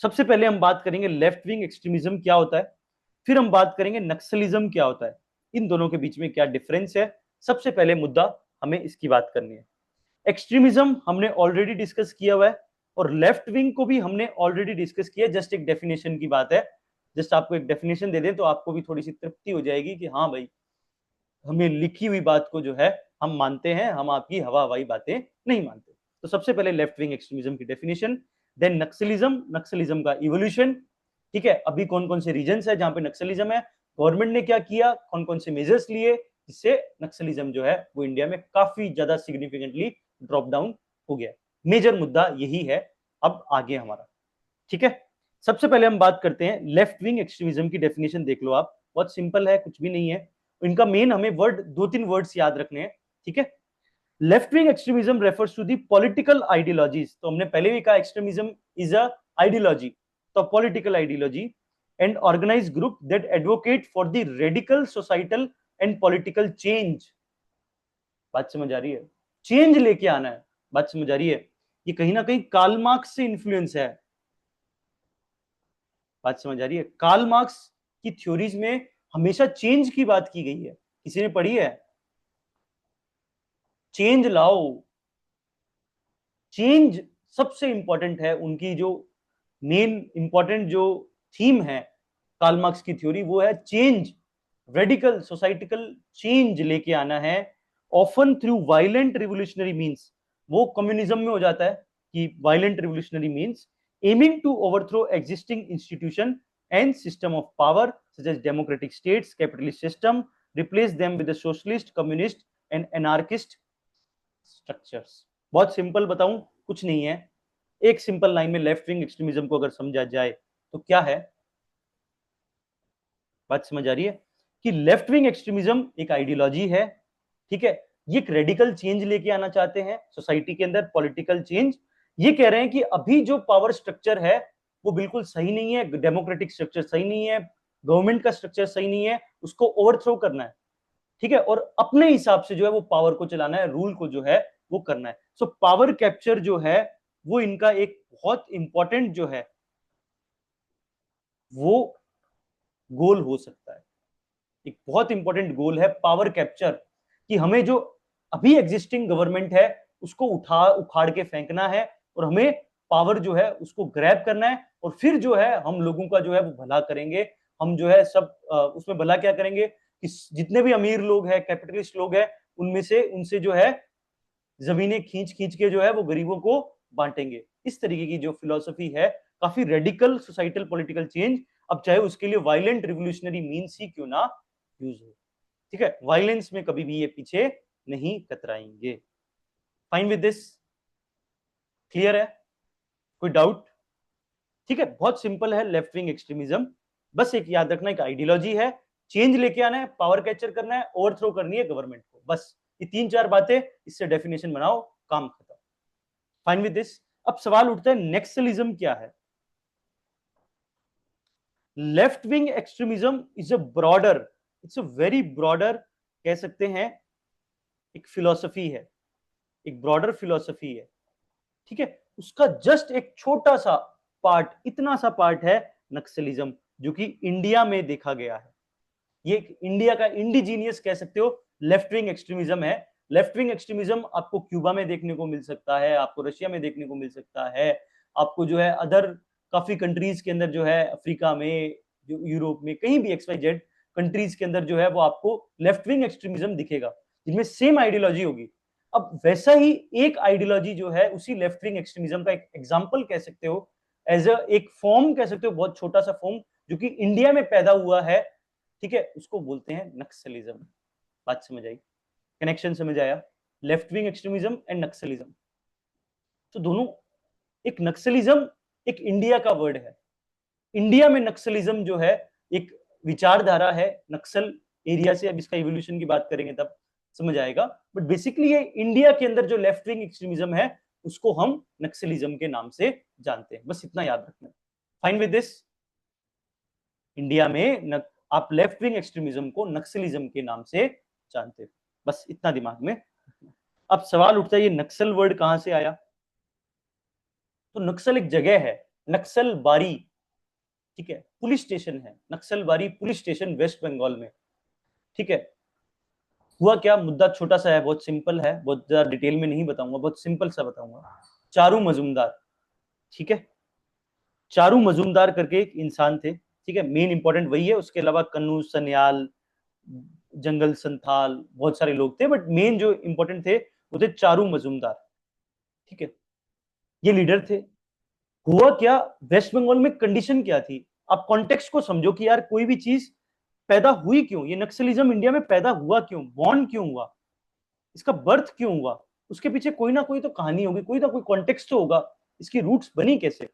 सबसे पहले हम बात करेंगे लेफ्ट विंग एक्सट्रीमिज्म क्या होता है, फिर हम बात करेंगे नक्सलिज्म क्या होता है, इन दोनों के बीच में क्या डिफरेंस है। सबसे पहले मुद्दा हमें इसकी बात करनी है। एक्सट्रीमिज्म हमने ऑलरेडी डिस्कस किया हुआ है और लेफ्ट विंग को भी हमने ऑलरेडी डिस्कस किया। जस्ट एक डेफिनेशन की बात है, जस्ट आपको एक डेफिनेशन दे दें तो आपको भी थोड़ी सी तृप्ति हो जाएगी कि हाँ भाई, हमें लिखी हुई बात को जो है हम मानते हैं, हम आपकी हवा हवाई बातें नहीं मानते। तो सबसे पहले लेफ्ट विंग एक्सट्रीमिज्म की डेफिनेशन, देन नक्सलिज्म, नक्सलिज्म का इवोल्यूशन। ठीक है, अभी कौन कौन से रीजन है जहां पे नक्सलिज्म है, गवर्नमेंट ने क्या किया, कौन कौन से मेजर्स लिए जिससे नक्सलिज्म जो है वो इंडिया में काफी ज्यादा सिग्निफिकेंटली ड्रॉप डाउन हो गया। मेजर मुद्दा यही है अब आगे हमारा। ठीक है, सबसे पहले हम बात करते हैं लेफ्ट विंग एक्सट्रीमिज्म की डेफिनेशन। देख लो आप, बहुत सिंपल है, कुछ भी नहीं है। इनका मेन हमें वर्ड, दो तीन वर्ड्स याद रखने हैं। ठीक है, left wing extremism refers to the political ideologies. तो हमने पहले भी कहा एक्सट्रीमिज्म इज अ आइडियोलॉजी, तो political ideology and organised group that advocate for the radical societal and political change. बात समझ आ रही है? चेंज लेके आना है, बात समझ आ रही है? ये कहीं ना कहीं कार्ल मार्क्स से इन्फ्लुएंस है। बात समझ आ रही है? कार्ल मार्क्स की थ्योरीज में हमेशा चेंज की बात की गई है। किसी ने पढ़ी है? चेंज लाओ, चेंज सबसे इंपॉर्टेंट है। उनकी जो मेन इंपॉर्टेंट जो थीम है कार्ल मार्क्स की थ्योरी, वो है चेंज, रेडिकल सोसाइटिकल चेंज लेके आना है, often through violent revolutionary means. वो कम्युनिज्म में हो जाता है कि violent revolutionary means aiming to overthrow existing institution and system of power such as democratic states, capitalist system, replace them with socialist, communist and anarchist structures. बहुत simple बताऊं, कुछ नहीं है। एक सिंपल लाइन में लेफ्ट विंग एक्सट्रीमिज्म को अगर समझा जाए तो क्या है, बात समझ आ रही है? कि लेफ्ट विंग एक्सट्रीमिज्म एक आइडियोलॉजी है। ठीक है, ये एक रेडिकल चेंज लेके आना चाहते हैं सोसाइटी के अंदर, पॉलिटिकल चेंज। ये कह रहे हैं कि अभी जो पावर स्ट्रक्चर है वो बिल्कुल सही नहीं है, डेमोक्रेटिक स्ट्रक्चर सही नहीं है, गवर्नमेंट का स्ट्रक्चर सही नहीं है, उसको ओवरथ्रो करना है। ठीक है, और अपने हिसाब से जो है वो पावर को चलाना है, रूल को जो है वो करना है। सो पावर कैप्चर जो है वो इनका एक बहुत इंपॉर्टेंट जो है वो गोल हो सकता है। एक बहुत इंपॉर्टेंट गोल है पावर कैप्चर, कि हमें जो अभी एग्जिस्टिंग गवर्नमेंट है उसको उठा उखाड़ के फेंकना है और हमें पावर जो है उसको ग्रैब करना है, और फिर जो है हम लोगों का जो है वो भला करेंगे। हम जो है सब उसमें भला क्या करेंगे कि जितने भी अमीर लोग हैं, कैपिटलिस्ट लोग हैं, उनमें से उनसे जो है जमीनें खींच खींच के जो है वो गरीबों को बांटेंगे। इस तरीके की जो फिलोसफी है, काफी रेडिकल सोसाइटल पॉलिटिकल चेंज, अब चाहे उसके लिए वायलेंट रिवोल्यूशनरी मीन्स ही क्यों ना यूज हो। ठीक है, वायलेंस में कभी भी ये पीछे नहीं कतराएंगे। Fine with this? क्लियर है? कोई डाउट? ठीक है, बहुत सिंपल है लेफ्ट विंग एक्सट्रीमिज्म। बस एक याद रखना, एक आइडियोलॉजी है, चेंज लेके आना है, पावर कैप्चर करना है, ओवरथ्रो करनी है गवर्नमेंट को, बस ये तीन चार बातें, इससे डेफिनेशन बनाओ, काम खत्म। Fine with this? अब सवाल उठता है नेक्सलिज्म क्या है। Left wing extremism is a broader, it's a very broader, कह सकते हैं एक फिलोसफी है, एक ब्रॉडर फिलोसफी है। ठीक है, उसका जस्ट एक छोटा सा पार्ट, इतना सा पार्ट है नक्सलिज्म, जो कि इंडिया में देखा गया है। ये इंडिया का इंडिजीनियस कह सकते हो लेफ्ट विंग एक्सट्रीमिज्म है। लेफ्ट विंग एक्सट्रीमिज्म आपको क्यूबा में देखने को मिल सकता है, आपको रशिया में देखने को मिल सकता है, आपको जो है अदर काफी कंट्रीज के अंदर जो है, अफ्रीका में, जो यूरोप में, कहीं भी XYZ कंट्रीज के अंदर जो है वो आपको लेफ्ट विंग एक्सट्रीमिज्म दिखेगा, जिनमें सेम आइडियोलॉजी होगी। अब वैसा ही एक आइडियोलॉजी जो है उसी लेफ्ट विंग एक्सट्रीमिज्म का एक एग्जाम्पल कह सकते हो, एज अ एक फॉर्म कह सकते हो, बहुत छोटा सा फॉर्म जो कि इंडिया में पैदा हुआ है। ठीक है, उसको बोलते हैं नक्सलिज्म। बात समझ आई? कनेक्शन समझ आया? Left wing extremism and Naxalism, तो दोनों, एक नक्सलिज्म एक इंडिया का वर्ड है। इंडिया में नक्सलिज्म जो है एक विचारधारा है, नक्सल एरिया से, अब इसका इवोल्यूशन की बात करेंगे तब समझ आएगा। बट बेसिकली ये इंडिया के अंदर जो लेफ्ट विंग एक्सट्रीमिज्म है उसको हम नक्सलिज्म के नाम से जानते हैं, बस इतना याद रखना। Fine with this? इंडिया में आप लेफ्ट विंग एक्सट्रीमिज्म को नक्सलिज्म के नाम से जानते हो, बस इतना दिमाग में। अब सवाल उठता है ये नक्सल वर्ड कहां से आया। तो नक्सल एक जगह है, नक्सलबारी, ठीक है, पुलिस स्टेशन है, नक्सलबारी पुलिस स्टेशन वेस्ट बंगाल में, ठीक है। हुआ क्या, मुद्दा छोटा सा है, बहुत सिंपल है, बहुत ज्यादा डिटेल में नहीं बताऊंगा, बहुत सिंपल सा बताऊंगा। चारू मजूमदार, ठीक है, चारू मजूमदार करके एक इंसान थे, ठीक है, मेन इंपॉर्टेंट वही है, उसके अलावा कन्नू सन्याल, जंगल संथाल, बहुत सारे लोग थे, बट मेन जो इंपॉर्टेंट थे वो थे चारू मजूमदार, ठीक है, ये लीडर थे। हुआ क्या, वेस्ट बंगाल में कंडीशन क्या थी, आप कॉन्टेक्स्ट को समझो कि यार कोई भी चीज पैदा हुई क्यों, ये नक्सलिज्म इंडिया में पैदा हुआ क्यों, बॉर्न क्यों हुआ, इसका बर्थ क्यों हुआ, उसके पीछे कोई ना कोई तो कहानी होगी, कोई ना कोई कॉन्टेक्स्ट तो होगा, इसकी रूट्स बनी कैसे।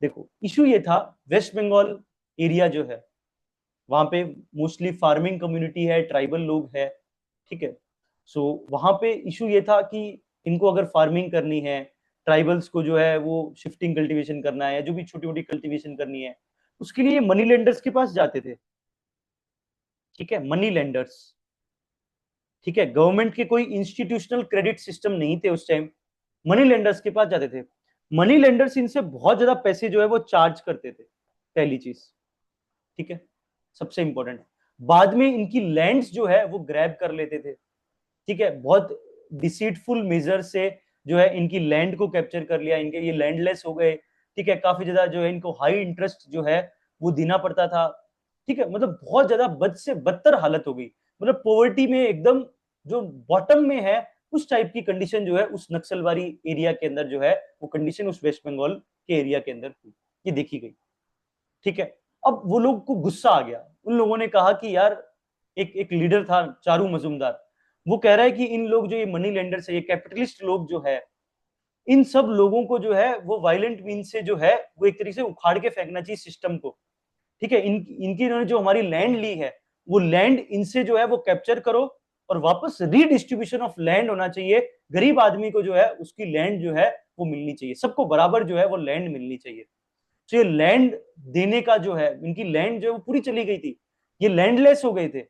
देखो इशू ये था, वेस्ट बंगाल एरिया जो है वहां पे मोस्टली फार्मिंग कम्युनिटी है, ट्राइबल लोग है, ठीक है। सो वहां पे इशू ये था कि इनको अगर फार्मिंग करनी है, ट्राइबल्स को जो है वो शिफ्टिंग कल्टीवेशन करना है, जो भी छोटी मोटी कल्टीवेशन करनी है, उसके लिए मनी लेंडर्स के पास जाते थे, ठीक है, मनी लेंडर्स, ठीक है, गवर्नमेंट के कोई इंस्टीट्यूशनल क्रेडिट सिस्टम नहीं थे उस टाइम, मनी लेंडर्स के पास जाते थे। मनी लेंडर्स इनसे बहुत ज्यादा पैसे जो है वो चार्ज करते थे, पहली चीज, ठीक है, सबसे इंपॉर्टेंट। बाद में इनकी लैंड्स जो है वो ग्रैब कर लेते थे, ठीक है, बहुत डिसीटफुल मेजर से जो है इनकी लैंड को कैप्चर कर लिया, इनके ये लैंडलेस हो गए, ठीक है, काफी ज्यादा जो है इनको हाई इंटरेस्ट जो है वो देना पड़ता था, ठीक है, मतलब बहुत ज्यादा बद से बदतर हालत हो गई, मतलब पॉवर्टी में एकदम जो बॉटम में है उस टाइप की कंडीशन जो है उस नक्सलवारी एरिया के अंदर जो है वो कंडीशन उस वेस्ट बंगाल के एरिया के अंदर थी, ये देखी गई, ठीक है। अब वो लोग को गुस्सा आ गया, उन लोगों ने कहा कि यार एक एक लीडर था चारू मजूमदार, वो कह रहा है कि इन लोग जो ये मनी लेंडर्स है, ये कैपिटलिस्ट लोग जो है, इन सब लोगों को जो है वो वायलेंट मीन से जो है वो एक तरीके से उखाड़ के फेंकना चाहिए सिस्टम को, ठीक है, इनकी इन्होंने जो हमारी लैंड ली है वो लैंड इनसे जो है वो कैप्चर करो और वापस रीडिस्ट्रीब्यूशन ऑफ लैंड होना चाहिए, गरीब आदमी को जो है उसकी लैंड जो है वो मिलनी चाहिए, सबको बराबर जो है वो लैंड मिलनी चाहिए। तो ये लैंड देने का जो है, इनकी लैंड जो है वो पूरी चली गई थी, ये लैंडलेस हो गए थे,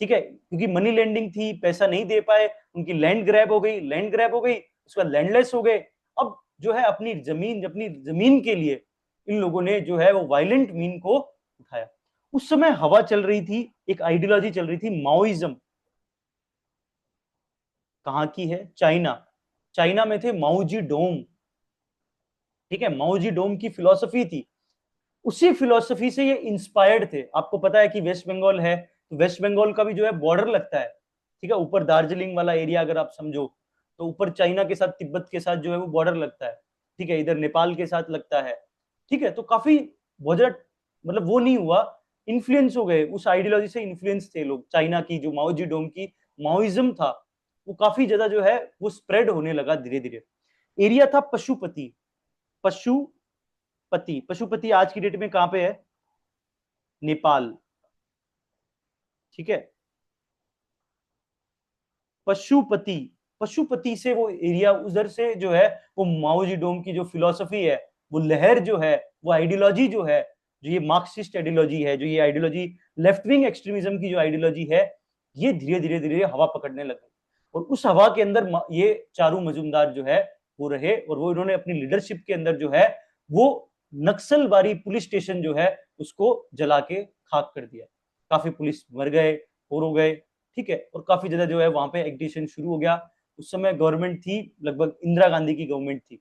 ठीक है, क्योंकि मनी लेंडिंग थी, पैसा नहीं दे पाए, उनकी लैंड ग्रैब हो गई, लैंड ग्रैब हो गई, उसके बाद लैंडलेस हो गए। अब जो है अपनी जमीन के लिए इन लोगों ने जो है वो वायलेंट मीन को उठाया। उस समय हवा चल रही थी, एक आइडियोलॉजी चल रही थी माओइज्म, कहाँ की है, चाइना, चाइना में थे माओजी डोम, ठीक है, माओजी डोम की फिलॉसफी थी, उसी फिलॉसफी से ये इंस्पायर्ड थे। आपको पता है कि वेस्ट बंगाल है, तो वेस्ट बंगाल का भी जो है बॉर्डर लगता है, ठीक है, ऊपर दार्जिलिंग वाला एरिया अगर आप समझो तो ऊपर चाइना के साथ तिब्बत के साथ जो है वो बॉर्डर लगता है, ठीक है, इधर नेपाल के साथ लगता है, ठीक है, तो काफी बहुत ज्यादा मतलब वो नहीं हुआ, इन्फ्लुएंस हो गए, उस आइडियोलॉजी से इन्फ्लुएंस थे लोग, चाइना की जो माओजी डोम की माओइज्म था वो काफी ज्यादा जो है वो स्प्रेड होने लगा धीरे धीरे। एरिया था पशुपति, पशुपति, पशुपति आज की डेट में कहां पे है, नेपाल, ठीक है, पशुपति, पशुपति से वो एरिया उधर से जो है वो माओजी डोम की जो फिलॉसफी है, वो लहर जो है, वो आइडियोलॉजी जो है, जो ये मार्क्सिस्ट आइडियोलॉजी है, जो ये आइडियोलॉजी लेफ्ट विंग एक्सट्रीमिज्म की जो आइडियोलॉजी है, ये धीरे धीरे धीरे हवा पकड़ने लगी, और उस हवा के अंदर ये चारू मजूमदार जो है वो रहे, और वो इन्होंने अपनी लीडरशिप के अंदर जो है वो नक्सलबारी पुलिस स्टेशन जो है उसको जला के खाक कर दिया, काफी पुलिस मर गए और हो गए, ठीक है, और काफी ज्यादा जो है वहां पे एगिटेशन शुरू हो गया। उस समय गवर्नमेंट थी लगभग इंदिरा गांधी की गवर्नमेंट थी,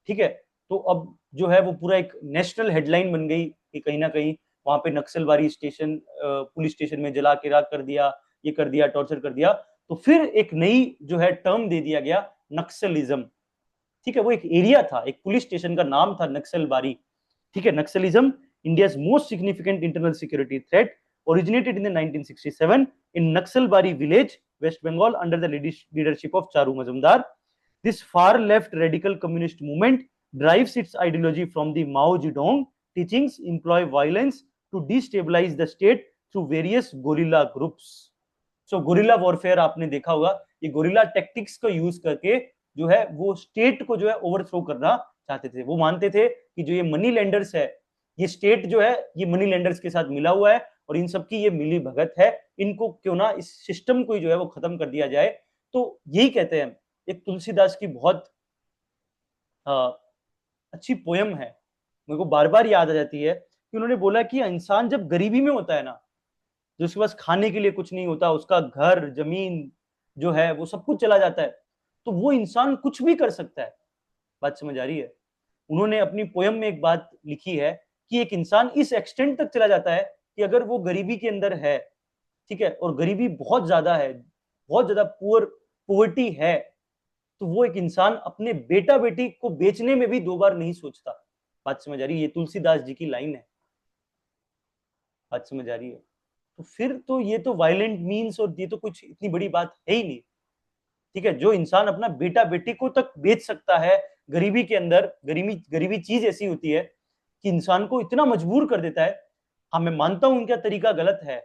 ठीक है, तो अब जो है वो पूरा एक नेशनल हेडलाइन बन गई कि कहीं ना कहीं वहां पे नक्सलबारी स्टेशन पुलिस स्टेशन में जला के राख कर दिया, ये कर दिया, टॉर्चर कर दिया, तो फिर एक नई जो है टर्म दे दिया गया, नक्सलिज्म, ठीक है, वो एक एरिया था, एक पुलिस स्टेशन का नाम था नक्सलबारी, ठीक है, Naxalism India's most significant internal security threat originated in the 1967 in Naxalbari village, West Bengal, under the leadership of Charu Mazumdar. This far left radical communist movement drives its ideology from the Mao Zedong teachings, employ violence to destabilize the state through various guerrilla groups. So guerrilla warfare आपने देखा होगा, ये guerrilla tactics को use करके जो है वो state को जो है ओवरथ्रो करना चाहते थे। वो मानते थे कि जो ये मनी लेंडर्स है, ये स्टेट जो है ये मनी लेंडर्स के साथ मिला हुआ है और इन सबकी ये मिली भगत है, इनको क्यों ना इस सिस्टम को जो है वो खत्म कर दिया जाए। तो यही कहते हैं, एक तुलसीदास की बहुत अच्छी पोयम है, मेरे को बार बार याद आ जाती है कि उन्होंने बोला कि इंसान जब गरीबी में होता है ना, जो उसके पास खाने के लिए कुछ नहीं होता, उसका घर जमीन जो है वो सब कुछ चला जाता है, तो वो इंसान कुछ भी कर सकता है। बात समझ आ रही है? उन्होंने अपनी पोयम में एक बात लिखी है कि एक इंसान इस एक्सटेंट तक चला जाता है कि अगर वो गरीबी के अंदर है, ठीक है, और गरीबी बहुत ज्यादा है, बहुत ज्यादा पोवर्टी है, तो वो एक इंसान अपने बेटा बेटी को बेचने में भी दो बार नहीं सोचता। बात समझ आ रही है? ये तुलसीदास जी की लाइन है। बात समझ आ रही है? तो फिर तो ये तो वायलेंट मीन्स और ये तो कुछ इतनी बड़ी बात है ही नहीं। ठीक है, जो इंसान अपना बेटा बेटी को तक बेच सकता है गरीबी के अंदर, गरीबी गरीबी चीज ऐसी होती है कि इंसान को इतना मजबूर कर देता है। हाँ, मैं मानता हूं उनका तरीका गलत है,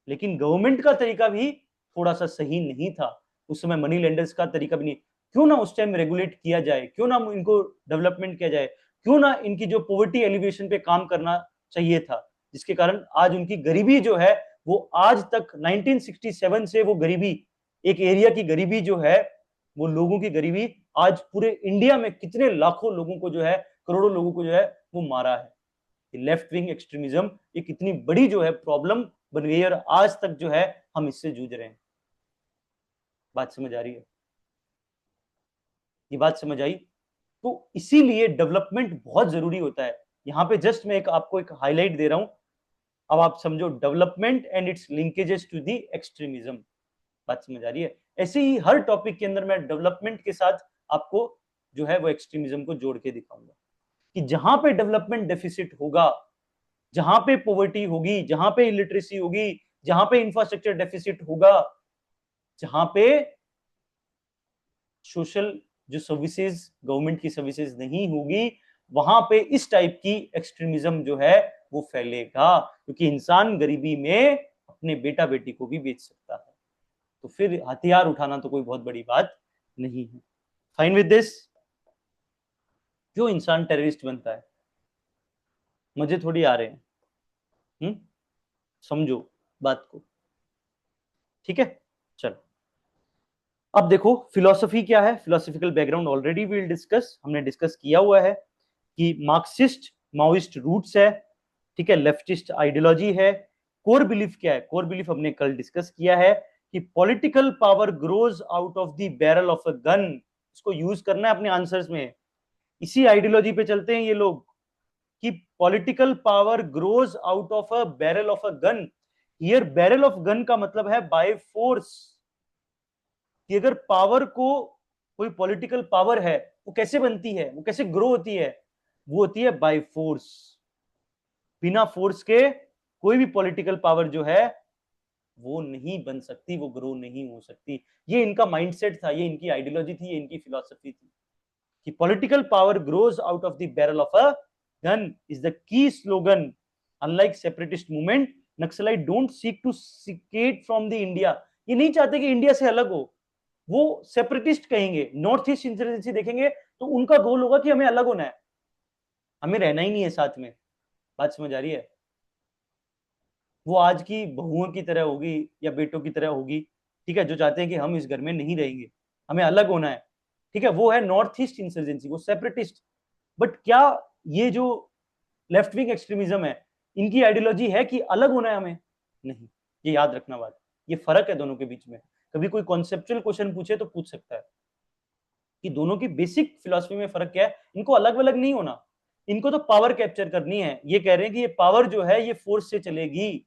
लेकिन गवर्नमेंट का तरीका भी थोड़ा सा सही नहीं था उस समय, मनी लेंडर्स का तरीका भी नहीं। क्यों ना उस टाइम रेगुलेट किया जाए, क्यों ना इनको डेवलपमेंट किया जाए, क्यों ना इनकी जो पॉवर्टी एलिवेशन पे काम करना चाहिए था, जिसके कारण आज उनकी गरीबी जो है वो आज तक 1967 से वो गरीबी, एक एरिया की गरीबी जो है, वो लोगों की गरीबी आज पूरे इंडिया में कितने लाखों लोगों को जो है, करोड़ों लोगों को जो है वो मारा है। लेफ्ट विंग एक्सट्रीमिज्म एक इतनी बड़ी जो है प्रॉब्लम बन गई है और आज तक जो है हम इससे जूझ रहे हैं। बात समझ आ रही है? ये बात समझ आई? तो इसीलिए डेवलपमेंट बहुत जरूरी होता है। यहां पे जस्ट मैं आपको एक हाईलाइट दे रहा हूं, अब आप समझो development and its linkages to the extremism. बात समझ आ रही है? ऐसे ही हर टॉपिक के अंदर मैं डेवलपमेंट के साथ आपको जो है वो एक्सट्रीमिज्म को जोड़ के दिखाऊंगा कि जहां पे डेवलपमेंट डेफिसिट होगा, जहां पे पॉवर्टी होगी, जहां पे इलिटरेसी होगी, जहां पे इंफ्रास्ट्रक्चर डेफिसिट होगा, जहां पे सोशल जो सर्विसेज, गवर्नमेंट की सर्विसेज नहीं होगी, वहां पे इस टाइप की एक्सट्रीमिज्म जो है वो फैलेगा, क्योंकि इंसान गरीबी में अपने बेटा बेटी को भी बेच सकता है। तो फिर हथियार उठाना तो कोई बहुत बड़ी बात नहीं है। Fine with this? जो इंसान टेररिस्ट बनता है, मजे थोड़ी आ रहे हैं। समझो बात को, ठीक है? चलो, अब देखो फिलोसफी क्या है, philosophical background already will discuss, हमने डिस्कस किया हुआ है कि मार्क्सिस्ट माओइस्ट रूट्स है, ठीक है, लेफ्टिस्ट आइडियोलॉजी है। कोर बिलीफ क्या है? कोर बिलीफ हमने कल डिस्कस किया है कि political power grows out of the barrel of a gun. इसको यूज करना है अपने आंसर्स में। इसी आइडियोलॉजी पे चलते हैं ये लोग कि political power grows out of a barrel of a gun. Here barrel of gun का मतलब है बाय फोर्स, कि अगर पावर को, कोई पॉलिटिकल पावर है, वो कैसे बनती है, वो कैसे ग्रो होती है? वो होती है बाय फोर्स। बिना फोर्स के कोई भी पॉलिटिकल पावर जो है वो नहीं बन सकती, वो ग्रो नहीं हो सकती। ये इनका माइंडसेट था, ये इनकी आइडियोलॉजी थी, ये इनकी फिलॉसफी थी कि political power grows out of the barrel of a gun is the key slogan. Unlike separatist movement, Naxalite don't seek to secede from the India. ये नहीं चाहते कि इंडिया से अलग हो, वो सेपरेटिस्ट कहेंगे। नॉर्थ ईस्ट इंसर्जेंसी देखेंगे तो उनका गोल होगा कि हमें अलग होना है, हमें रहना ही नहीं है साथ में। बात समझ आ रही है? वो आज की बहुओं की तरह होगी या बेटों की तरह होगी, ठीक है, जो चाहते हैं कि हम इस घर में नहीं रहेंगे, हमें अलग होना है, ठीक है, वो है नॉर्थ ईस्ट इंसर्जेंसी, वो सेपरेटिस्ट। बट क्या ये जो लेफ्ट विंग एक्सट्रीमिज्म है, इनकी आइडियोलॉजी है कि अलग होना है हमें? नहीं, ये याद रखना बात, ये फर्क है दोनों के बीच में। कभी कोई कॉन्सेप्चुअल क्वेश्चन पूछे तो पूछ सकता है कि दोनों की बेसिक फिलॉसफी में फर्क क्या है। इनको अलग अलग नहीं होना, इनको तो पावर कैप्चर करनी है। ये कह रहे हैं कि ये पावर जो है ये फोर्स से चलेगी,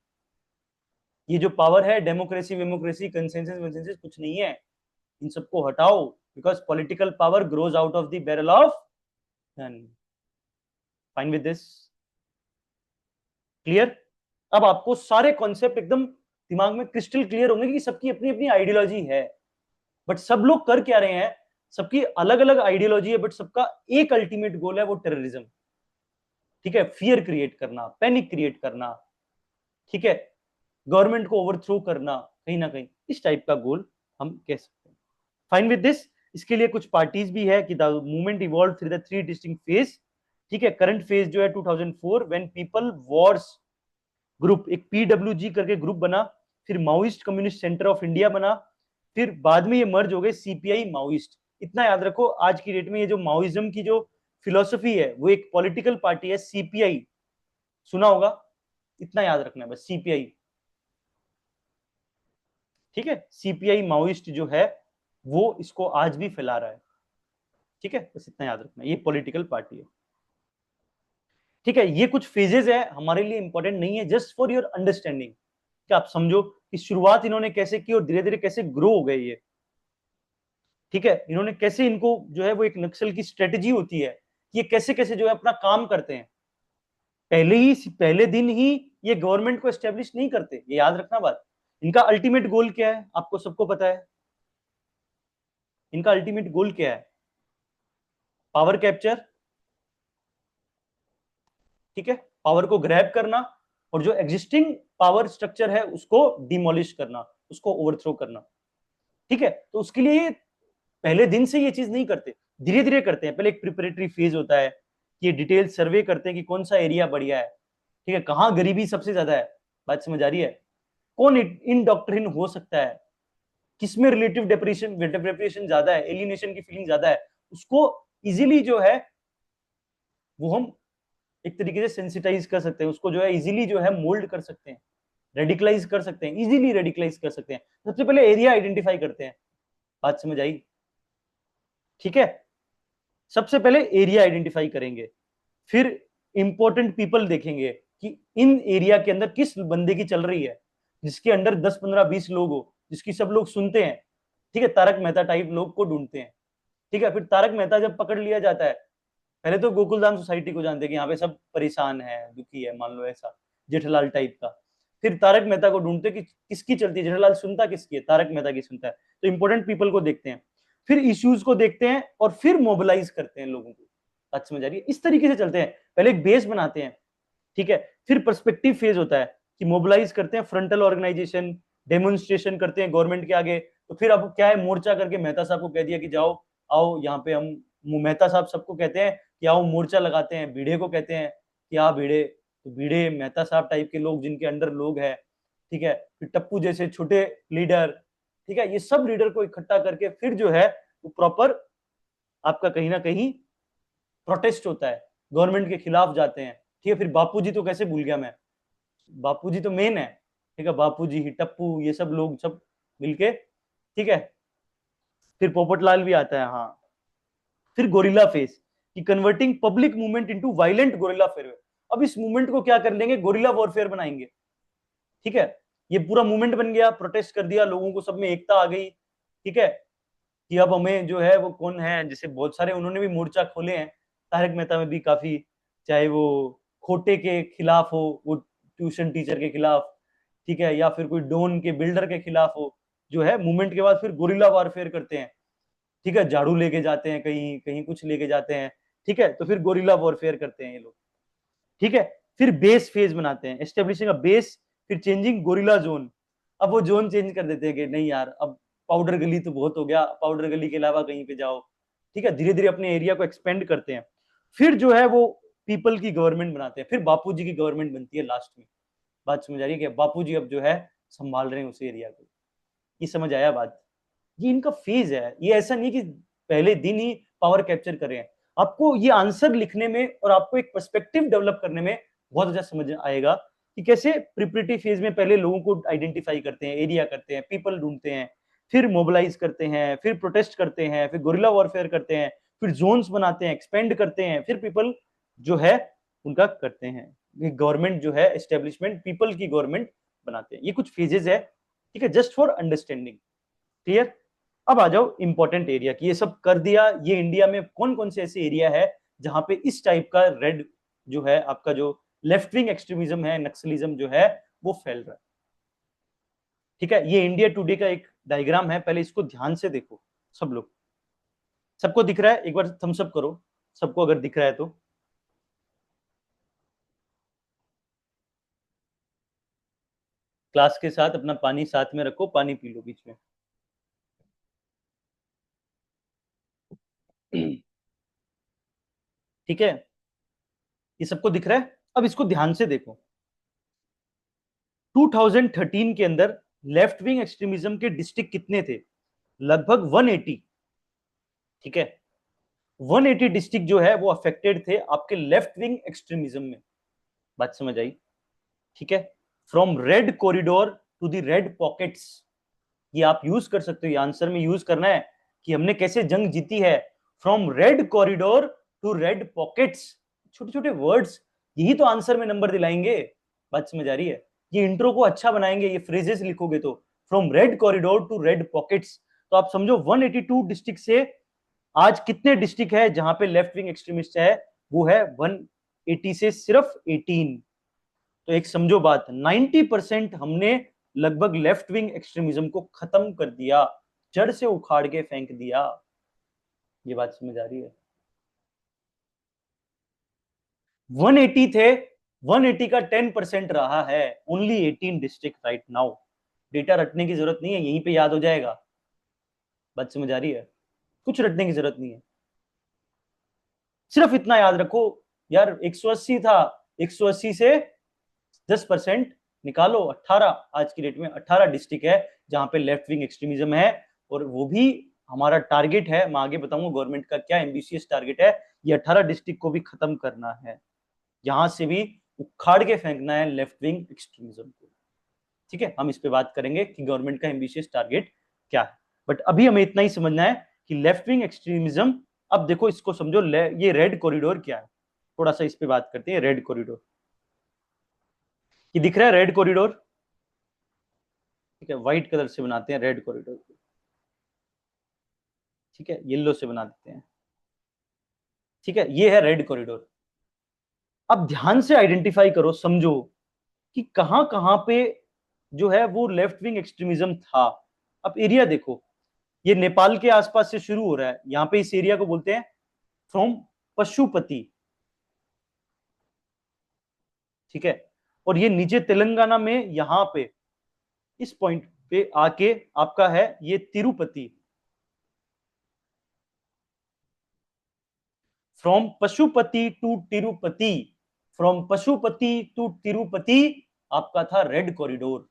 ये जो पावर है डेमोक्रेसी वेमोक्रेसी कंसेंसस वेंसेंसस कुछ नहीं है, इन सबको हटाओ, because political power grows out of the barrel of gun. Fine with this? Clear? अब आपको सारे कॉन्सेप्ट एकदम दिमाग में क्रिस्टल क्लियर होंगे कि सबकी अपनी अपनी आइडियोलॉजी है, बट सब लोग कर क्या रहे हैं? सबकी अलग अलग आइडियोलॉजी है, बट सबका एक अल्टीमेट गोल है, वो टेररिज्म। ठीक है, फियर क्रिएट करना, पैनिक क्रिएट करना, ठीक है, गवर्नमेंट को ओवरथ्रो करना, कहीं ना कहीं इस टाइप का गोल हम कह सकते हैं। Fine with this? इसके लिए कुछ पार्टीज भी है कि the movement evolve through the three distinct phase. ठीक है, करंट फेज जो है 2004 व्हेन पीपल वॉर्स ग्रुप, एक पीडब्ल्यूजी करके ग्रुप बना, फिर Maoist communist centre of India बना, फिर बाद में ये मर्ज हो गए सीपीआई माओइस्ट। इतना याद रखो, आज की डेट में ये जो माओइज्म की जो फिलोसफी है वो एक पॉलिटिकल पार्टी है, सीपीआई, सुना होगा, इतना याद रखना है बस, सीपीआई, ठीक है। सीपीआई माओइस्ट जो है वो इसको आज भी फैला रहा है, ठीक है, बस इतना याद रखना, ये पॉलिटिकल पार्टी है, ठीक है। ये कुछ फेजेस है, हमारे लिए इंपॉर्टेंट नहीं है, जस्ट फॉर योर अंडरस्टैंडिंग, कि आप समझो कि शुरुआत इन्होंने कैसे की और धीरे धीरे कैसे ग्रो हो गए ये, ठीक है। इन्होंने कैसे, इनको जो है वो एक नक्सल की स्ट्रेटेजी होती है, ये कैसे कैसे जो है अपना काम करते हैं, पहले दिन ही ये गवर्नमेंट को एस्टेब्लिश नहीं करते, ये याद रखना बात। इनका अल्टीमेट गोल क्या है, आपको सबको पता है, इनका अल्टीमेट गोल क्या है, पावर कैप्चर, ठीक है, पावर को ग्रैब करना और जो एग्जिस्टिंग पावर स्ट्रक्चर है उसको डिमोलिश करना, उसको ओवरथ्रो करना, ठीक है। तो उसके लिए पहले दिन से ये चीज नहीं करते, धीरे धीरे करते हैं। पहले एक प्रिपरेटरी फेज होता है, ये डिटेल सर्वे करते हैं कि कौन सा एरिया बढ़िया है, ठीक है, कहाँ गरीबी सबसे ज्यादा है, बात समझ आ रही है, कौन इनडॉक्ट्रिन हो सकता है, किसमें रिलेटिव डिप्रेशन ज्यादा है, एलिनेशन की फीलिंग ज्यादा है, उसको इजीली जो है वो हम एक तरीके से सेंसिटाइज कर सकते हैं, उसको जो है इजीली जो है मोल्ड कर सकते हैं, रेडिकलाइज कर सकते हैं, इजीली रेडिकलाइज कर सकते हैं। सबसे पहले एरिया आइडेंटिफाई करते हैं, बात समझ आई, ठीक है। सबसे पहले एरिया आइडेंटिफाई करेंगे, फिर इंपॉर्टेंट पीपल देखेंगे कि इन एरिया के अंदर किस बंदे की चल रही है, जिसके अंडर 10 15 20 लोग हो, जिसकी सब लोग सुनते हैं, ठीक है, तारक मेहता टाइप लोग को ढूंढते हैं, ठीक है। फिर तारक मेहता जब पकड़ लिया जाता है, पहले तो गोकुलधाम सोसाइटी को जानते हैं कि यहाँ पे सब परेशान है, दुखी है, मान लो ऐसा जेठालाल टाइप का, फिर तारक मेहता को ढूंढते कि किसकी चलती है, जेठालाल सुनता किसकी है, तारक मेहता की सुनता है, तो इंपॉर्टेंट पीपल को देखते हैं, फिर इश्यूज को देखते हैं और फिर मोबिलाइज करते हैं लोगों को, बात समझ आ रही है, इस तरीके से चलते हैं, पहले एक बेस बनाते हैं, ठीक है, फिर पर्सपेक्टिव फेज होता है कि मोबिलाइज करते हैं, फ्रंटल ऑर्गेनाइजेशन, डेमोन्स्ट्रेशन करते हैं गवर्नमेंट के आगे, तो फिर अब क्या है, मोर्चा करके मेहता साहब को कह दिया कि जाओ आओ यहाँ पे हम, मेहता साहब सबको कहते हैं कि आओ मोर्चा लगाते हैं, भिड़े को कहते हैं कि आ भिड़े, तो भिड़े मेहता साहब टाइप के लोग जिनके अंडर लोग हैं, ठीक है, फिर टप्पू जैसे छोटे लीडर, ठीक है, ये सब लीडर को इकट्ठा करके फिर जो है वो प्रॉपर आपका कहीं ना कहीं प्रोटेस्ट होता है, गवर्नमेंट के खिलाफ जाते हैं, ठीक है। फिर बापूजी तो कैसे भूल गया मैं, बापूजी तो मेन है, ठीक है, बापूजी ही टप्पू ये सब लोग सब मिलके, ठीक है, फिर पोपटलाल भी आता है, हाँ। फिर गोरिल्ला फेस कि converting public movement into violent gorilla fair, अब इस मूवमेंट को क्या कर लेंगे, गोरिल्ला वॉरफेयर बनाएंगे, ठीक है। ये पूरा मूवमेंट बन गया, प्रोटेस्ट कर दिया लोगों को, सब में एकता आ गई, ठीक है, कि अब हमें जो है वो कौन है, जैसे बहुत सारे उन्होंने भी मोर्चा खोले हैं, तारक मेहता में भी काफी, चाहे वो खोटे के खिलाफ हो, वो ट्यूशन टीचर के खिलाफ, ठीक है, या फिर कोई डोन के बिल्डर के खिलाफ हो, जो है मूवमेंट के बाद फिर गोरिल्ला वारफेयर करते हैं, ठीक है, झाड़ू लेके जाते हैं, कहीं कहीं कुछ लेके जाते हैं, ठीक है, तो फिर गोरिल्ला वॉरफेयर करते हैं ये लोग, ठीक है। फिर बेस फेज बनाते हैं, एस्टेब्लिशिंग अ बेस, फिर चेंजिंग गोरिल्ला जोन, अब वो जोन चेंज कर देते हैं कि नहीं यार अब पाउडर गली तो बहुत हो गया, पाउडर गली के अलावा कहीं पे जाओ, ठीक है, धीरे धीरे अपने एरिया को एक्सपेंड करते हैं, फिर जो है वो पीपल की गवर्नमेंट बनाते हैं, फिर बापूजी की गवर्नमेंट बनती है लास्ट में, बात समझ आ रही है कि बापूजी अब जो है संभाल रहे हैं उस एरिया को, ये समझ आया बात, ये इनका फेज है, ये ऐसा नहीं कि पहले दिन ही पावर कैप्चर कर रहे हैं, आपको ये आंसर लिखने में और आपको एक पर्सपेक्टिव डेवलप करने में बहुत अच्छा समझ आएगा कि कैसे प्रिपरेटरी फेज में पहले लोगों को आइडेंटिफाई करते हैं, एरिया करते हैं, पीपल ढूंढते हैं, फिर मोबिलाइज करते हैं, फिर प्रोटेस्ट करते हैं, फिर गोरिल्ला वॉरफेयर करते हैं, फिर जोन्स बनाते हैं, एक्सपेंड करते हैं, फिर पीपल जो है उनका करते हैं, गवर्नमेंट जो है एस्टेब्लिशमेंट पीपल की गवर्नमेंट बनाते हैं, ये कुछ फेजेस है, ठीक है, जस्ट फॉर अंडरस्टैंडिंग, क्लियर। अब आ जाओ इंपॉर्टेंट एरिया की, ये सब कर दिया, ये इंडिया में कौन कौन से ऐसे एरिया है जहां पे इस टाइप का रेड जो है आपका जो लेफ्ट विंग एक्सट्रीमिज्म है, नक्सलिज्म जो है वो फैल रहा है, ठीक है। ये इंडिया टुडे का एक डायग्राम है, पहले इसको ध्यान से देखो सब लोग, सबको दिख रहा है, एक बार थम्स अप करो सबको अगर दिख रहा है तो, क्लास के साथ अपना पानी साथ में रखो, पानी पी लो बीच में। ठीक है, ये सबको दिख रहा है, अब इसको ध्यान से देखो, 2013 के अंदर लेफ्ट विंग एक्सट्रीमिज्म के डिस्ट्रिक्ट कितने थे, लगभग 180, ठीक है, 180 डिस्ट्रिक्ट जो है वो अफेक्टेड थे आपके लेफ्ट विंग एक्सट्रीमिज्म में। बात समझ आई? ठीक है, from red corridor to the red pockets, ये आप यूज कर सकते हो, ये आंसर में यूज करना है कि हमने कैसे जंग जीती है। From red corridor to red pockets, छोटे छोटे वर्ड्स, यही तो आंसर में नंबर दिलाएंगे। बात समझ आ रही है? ये इंट्रो को अच्छा बनाएंगे, ये फ्रेजेस लिखोगे तो। From red corridor to red pockets, तो आप समझो 182 डिस्ट्रिक्ट से आज कितने डिस्ट्रिक्ट है जहां पे लेफ्ट विंग एक्सट्रीमिस्ट है? वो है 180 से सिर्फ 18। तो एक समझो बात, 90% हमने लगभग लेफ्ट विंग एक्सट्रीमिज्म को खत्म कर दिया, जड़ से उखाड़ के फेंक दिया। ये बात समझ आ रही है? 180 थे, 180 का 10% रहा है, only 18 district right now. Data रटने की जरूरत नहीं है, यहीं पे याद हो जाएगा। बात समझ आ रही है? कुछ रटने की जरूरत नहीं है, सिर्फ इतना याद रखो यार, 180 था, 180 से 10% निकालो, 18, आज की डेट में 18 डिस्ट्रिक्ट है जहां पे लेफ्ट विंग एक्सट्रीमिज्म है। और वो भी हमारा टारगेट है, मैं आगे बताऊंगा गवर्नमेंट का क्या एम्बिशियस टारगेट है, ये 18 डिस्ट्रिक्ट को भी खत्म करना है, यहां से भी उखाड़ के फेंकना है लेफ्ट विंग एक्सट्रीमिज्म को। ठीक है, हम इस पे बात करेंगे कि गवर्नमेंट का एम्बिशियस टारगेट क्या है, बट अभी हमें इतना ही समझना है कि लेफ्ट विंग एक्सट्रीमिज्म। अब देखो इसको समझो, ये रेड कॉरिडोर क्या है, थोड़ा सा इस पे बात करते हैं। रेड कॉरिडोर, ये दिख रहा है रेड कॉरिडोर? ठीक है, व्हाइट कलर से बनाते हैं रेड कॉरिडोर को। ठीक है, येलो से बना देते हैं। ठीक है, ये है रेड कॉरिडोर। अब ध्यान से आइडेंटिफाई करो, समझो कि कहां कहां पे जो है वो लेफ्ट विंग एक्सट्रीमिज्म था। अब एरिया देखो, ये नेपाल के आसपास से शुरू हो रहा है, यहां पे इस एरिया को बोलते हैं फ्रॉम पशुपति। ठीक है, और ये नीचे तेलंगाना में यहां पे इस पॉइंट पे आके आपका है ये Tirupati. From Pashupati to Tirupati, from Pashupati to Tirupati आपका था रेड कॉरिडोर।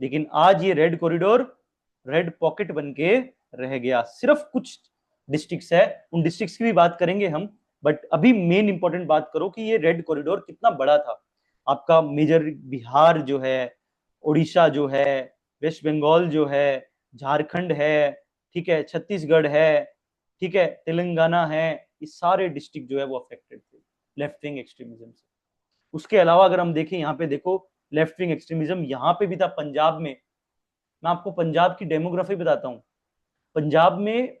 लेकिन आज ये रेड कॉरिडोर रेड पॉकेट बन के रह गया, सिर्फ कुछ डिस्ट्रिक्ट्स है, उन डिस्ट्रिक्ट्स की भी बात करेंगे हम। बट अभी मेन इंपॉर्टेंट बात करो कि ये रेड कॉरिडोर कितना बड़ा था। आपका मेजर बिहार जो है, उड़ीसा जो है, वेस्ट बंगाल जो है, झारखंड है, ठीक है, छत्तीसगढ़ है, ठीक है, तेलंगाना है, ये सारे डिस्ट्रिक्ट जो है वो अफेक्टेड थे लेफ्ट विंग एक्सट्रीमिज्म से। उसके अलावा अगर हम देखें, यहाँ पे देखो लेफ्ट विंग एक्सट्रीमिज्म यहाँ पे भी था पंजाब में। मैं आपको पंजाब की डेमोग्राफी बताता हूँ। पंजाब में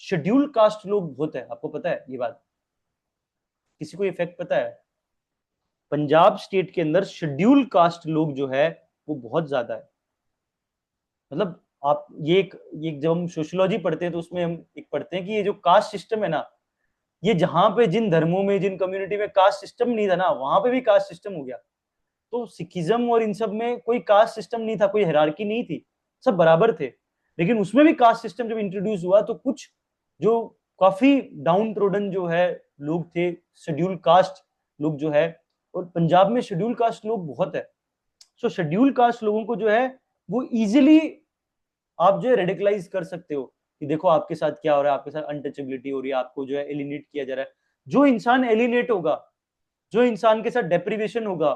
शेड्यूल कास्ट लोग बहुत है, आपको पता है ये बात? किसी को इफेक्ट पता है? पंजाब स्टेट के अंदर शेड्यूल कास्ट लोग जो है वो बहुत ज्यादा है। मतलब आप ये जब हम सोशियोलॉजी पढ़ते हैं तो उसमें हम एक पढ़ते हैं कि ये जो कास्ट सिस्टम है ना, ये जहां पे जिन धर्मों में जिन कम्युनिटी में कास्ट सिस्टम नहीं था ना, वहां पे भी कास्ट सिस्टम हो गया। तो सिखिज्म और इन सब में कोई कास्ट सिस्टम नहीं था, कोई हायरार्की नहीं थी, सब बराबर थे। लेकिन उसमें भी कास्ट सिस्टम जब इंट्रोड्यूस हुआ तो कुछ जो काफी डाउन ट्रोडन जो है लोग थे, शेड्यूल कास्ट लोग जो है, और पंजाब में शेड्यूल कास्ट लोग बहुत है। सो शेड्यूल कास्ट लोगों को जो है वो इजिली आप जो है रेडिकलाइज कर सकते हो कि देखो आपके साथ क्या हो रहा है, आपके साथ अनटचेबिलिटी हो रही है, आपको जो है एलिनेट किया जा रहा है। जो इंसान एलिनेट होगा, जो इंसान के साथ डेप्रीवेशन होगा,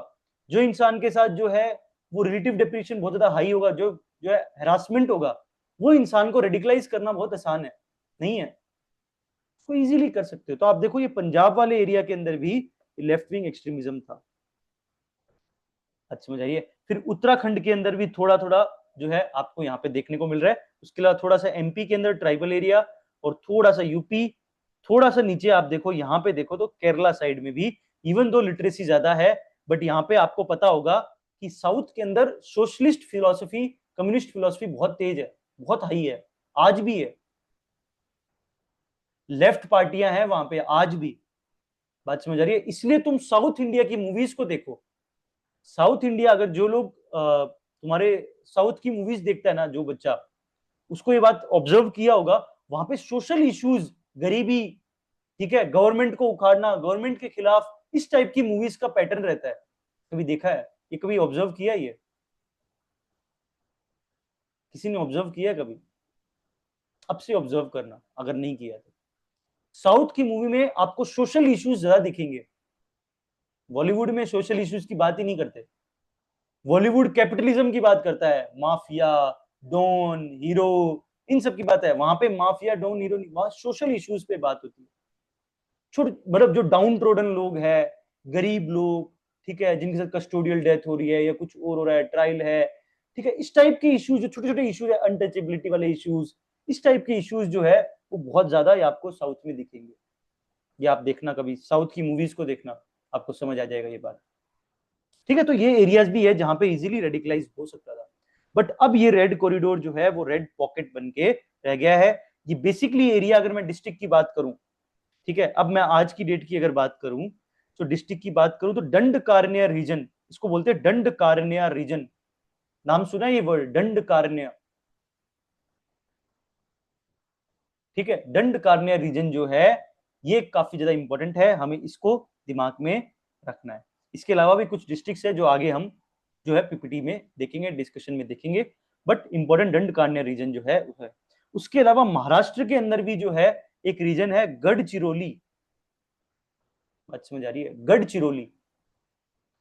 जो इंसान के साथ जो है वो रिलेटिव डेप्रीवेशन बहुत ज्यादा हाई होगा, जो जो है हेरासमेंट होगा, वो इंसान को रेडिकलाइज करना बहुत आसान है, नहीं है? उसको इजीली कर सकते हो। तो आप देखो ये पंजाब वाले एरिया के अंदर भी लेफ्ट विंग एक्सट्रीमिज्म था। अच्छा समझ आइए। फिर उत्तराखंड के अंदर भी थोड़ा थोड़ा जो है आपको यहाँ पे देखने को मिल रहा है। उसके अलावा थोड़ा सा एमपी के अंदर ट्राइबल एरिया, और थोड़ा सा यूपी, थोड़ा सा नीचे आप देखो, यहाँ पे देखो तो केरला साइड में भी, इवन दो लिटरेसी ज्यादा है, बट यहाँ पे आपको पता होगा कि साउथ के अंदर सोशलिस्ट फिलोसफी, कम्युनिस्ट फिलोसफी बहुत तेज है, बहुत हाई है, आज भी है। लेफ्ट पार्टियां हैं वहां पे आज भी। बात समझ आ रही है? इसलिए तुम साउथ इंडिया की मूवीज को देखो। साउथ इंडिया, अगर जो लोग तुम्हारे साउथ की मूवीज देखता है ना जो बच्चा, उसको ये बात ऑब्जर्व किया होगा, वहां पे सोशल इश्यूज, गरीबी, ठीक है, गवर्नमेंट को उखाड़ना, गवर्नमेंट के खिलाफ, इस टाइप की मूवीज का पैटर्न रहता है। कभी देखा है ये? कभी ऑब्जर्व किया ये? किसी ने ऑब्जर्व किया कभी? अब से ऑब्जर्व करना अगर नहीं किया तो। साउथ की मूवी में आपको सोशल इश्यूज ज्यादा दिखेंगे, बॉलीवुड में सोशल इश्यूज की बात ही नहीं करते। बॉलीवुड कैपिटलिज्म की बात करता है, माफिया, डॉन, हीरो, इन सब की बात है। वहां पे माफिया, डॉन, हीरो नहीं, वहां सोशल इश्यूज पे बात होती है। छोटे मतलब जो डाउन ट्रोडन लोग हैं, गरीब लोग, ठीक है, जिनके साथ कस्टोडियल डेथ हो रही है या कुछ और हो रहा है, ट्रायल है, ठीक है, इस टाइप के इश्यूज, जो छोटे छोटे इश्यूज है, अनटचेबिलिटी वाले इश्यूज, इस टाइप के इश्यूज जो है वो बहुत ज्यादा ये आपको साउथ में दिखेंगे। ये आप देखना, कभी साउथ की मूवीज को देखना, आपको समझ आ जाएगा ये बात। ठीक है, तो ये एरियाज भी है जहां पे इजीली रेडिकलाइज हो सकता था। बट अब ये रेड कॉरिडोर जो है वो रेड पॉकेट बन के रह गया है। ये बेसिकली एरिया, अगर मैं डिस्ट्रिक्ट की बात करूं, ठीक है, अब मैं आज की डेट की अगर बात करूं, तो डिस्ट्रिक्ट की बात करूं तो दंडकारण्य रीजन, इसको बोलते हैं दंडकारण्य रीजन। नाम सुना है ये वर्ड, दंडकारण्य? ठीक है, दंडकारण्य रीजन जो है ये काफी ज्यादा इंपॉर्टेंट है, हमें इसको दिमाग में रखना है। इसके अलावा भी कुछ डिस्ट्रिक्ट्स है जो आगे हम जो है पीपीटी में देखेंगे, डिस्कशन में देखेंगे, बट इंपॉर्टेंट दंडकारण्य रीजन जो है वो है। उसके अलावा महाराष्ट्र के अंदर भी जो है एक रीजन है गढ़चिरौली। बात समझ आ रही है? गढ़चिरौली,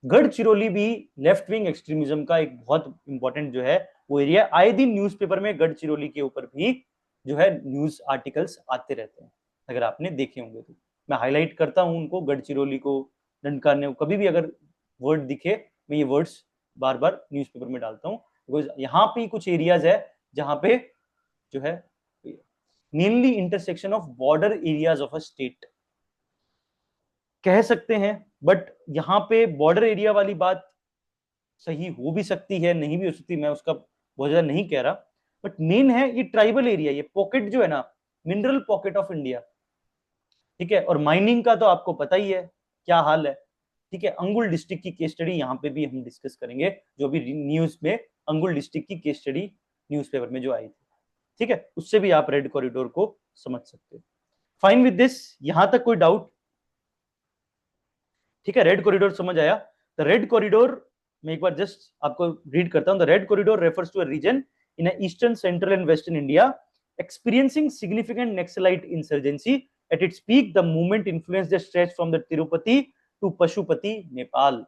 गढ़चिरौली भी लेफ्ट विंग एक्सट्रीमिज्म का एक बहुत इंपॉर्टेंट जो है वो एरिया। आए दिन न्यूज़पेपर में गढ़चिरौली के ऊपर भी जो है न्यूज आर्टिकल्स आते रहते हैं, अगर आपने देखे होंगे तो। मैं हाईलाइट करता हूं उनको, गढ़चिरौली को, डंडकारण्य को, कभी भी अगर वर्ड दिखे मैं ये वर्ड्स बार बार न्यूज़पेपर में डालता हूं, बिकॉज यहाँ पे कुछ एरियाज है जहां पे जो है mainly intersection of border areas of a state कह सकते हैं। बट यहाँ पे बॉर्डर एरिया वाली बात सही हो भी सकती है, नहीं भी हो सकती, मैं उसका बहुत ज्यादा नहीं कह रहा। बट मेन है ये ट्राइबल एरिया, ये पॉकेट जो है ना, मिनरल पॉकेट ऑफ इंडिया, ठीक है। और माइनिंग का तो आपको पता ही है क्या हाल है, ठीक है। अंगुल डिस्ट्रिक्ट की केस स्टडी यहाँ पे भी हम डिस्कस करेंगे, जो भी न्यूज में अंगुल डिस्ट्रिक्ट की केस स्टडी न्यूज़पेपर में जो आई थी, ठीक है, उससे भी आप रेड कॉरिडोर को समझ सकते हो। फाइन विद दिस, यहां तक कोई डाउट? ठीक है, रेड कॉरिडोर समझ आया। द रेड कॉरिडोर, मैं एक बार जस्ट आपको रीड करता हूं। The red corridor refers to a region in eastern, central and western India experiencing significant Naxalite insurgency. At its peak, the movement influenced the stretch from the Tirupati to Pashupati, Nepal.